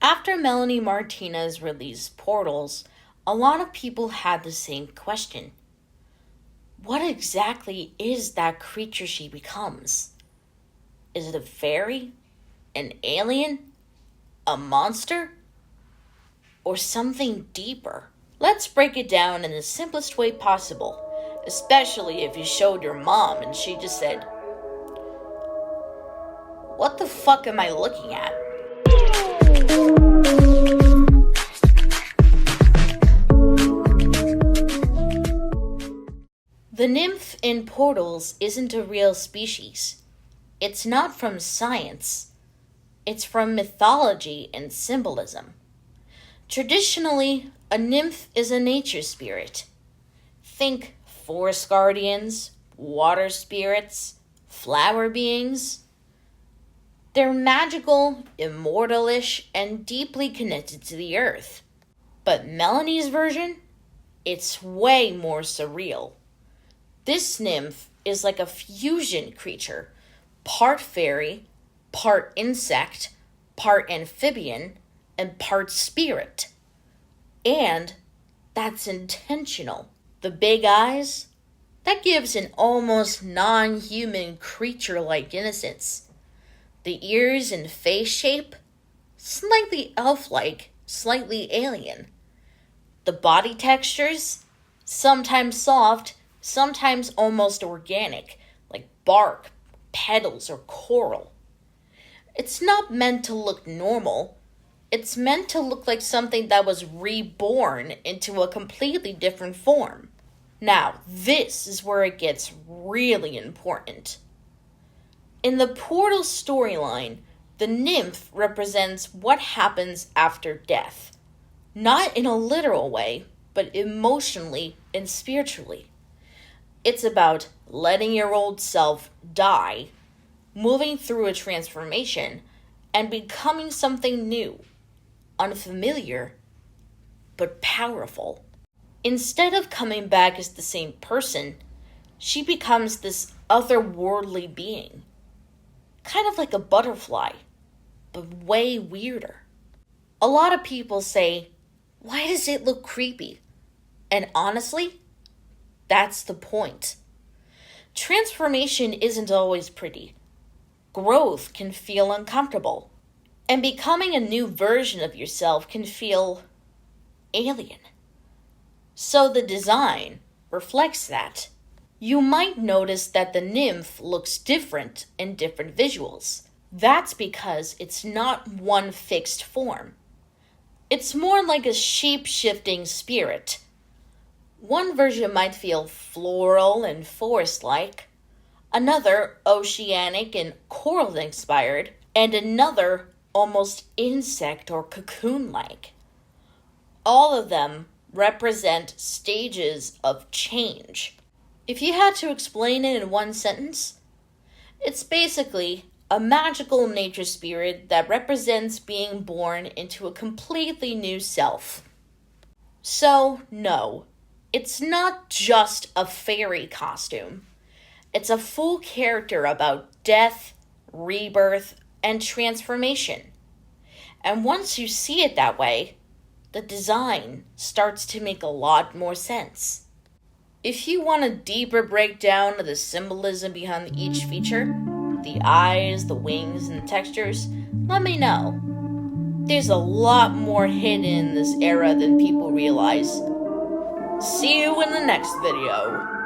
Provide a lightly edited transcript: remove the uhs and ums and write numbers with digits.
After Melanie Martinez released Portals, a lot of people had the same question. What exactly is that creature she becomes? Is it a fairy? An alien? A monster? Or something deeper? Let's break it down in the simplest way possible, especially if you showed your mom and she just said, "What the fuck am I looking at?" The nymph in Portals isn't a real species. It's not from science. It's from mythology and symbolism. Traditionally, a nymph is a nature spirit. Think forest guardians, water spirits, flower beings. They're magical, immortalish, and deeply connected to the earth. But Melanie's version? It's way more surreal. This nymph is like a fusion creature, part fairy, part insect, part amphibian, and part spirit. And that's intentional. The big eyes, that gives an almost non-human creature-like innocence. The ears and face shape, slightly elf-like, slightly alien. The body textures, sometimes soft, sometimes almost organic, like bark, petals, or coral. It's not meant to look normal. It's meant to look like something that was reborn into a completely different form. Now, this is where it gets really important. In the Portal storyline, the nymph represents what happens after death. Not in a literal way, but emotionally and spiritually. It's about letting your old self die, moving through a transformation, and becoming something new, unfamiliar, but powerful. Instead of coming back as the same person, she becomes this otherworldly being. Kind of like a butterfly, but way weirder. A lot of people say, "Why does it look creepy?" And honestly, that's the point. Transformation isn't always pretty. Growth can feel uncomfortable. And becoming a new version of yourself can feel alien. So the design reflects that. You might notice that the nymph looks different in different visuals. That's because it's not one fixed form. It's more like a shape-shifting spirit. One version might feel floral and forest-like, another oceanic and coral-inspired, and another almost insect or cocoon-like. All of them represent stages of change. If you had to explain it in one sentence, it's basically a magical nature spirit that represents being born into a completely new self. So, no. It's not just a fairy costume. It's a full character about death, rebirth, and transformation. And once you see it that way, the design starts to make a lot more sense. If you want a deeper breakdown of the symbolism behind each feature, the eyes, the wings, and the textures, let me know. There's a lot more hidden in this era than people realize. See you in the next video.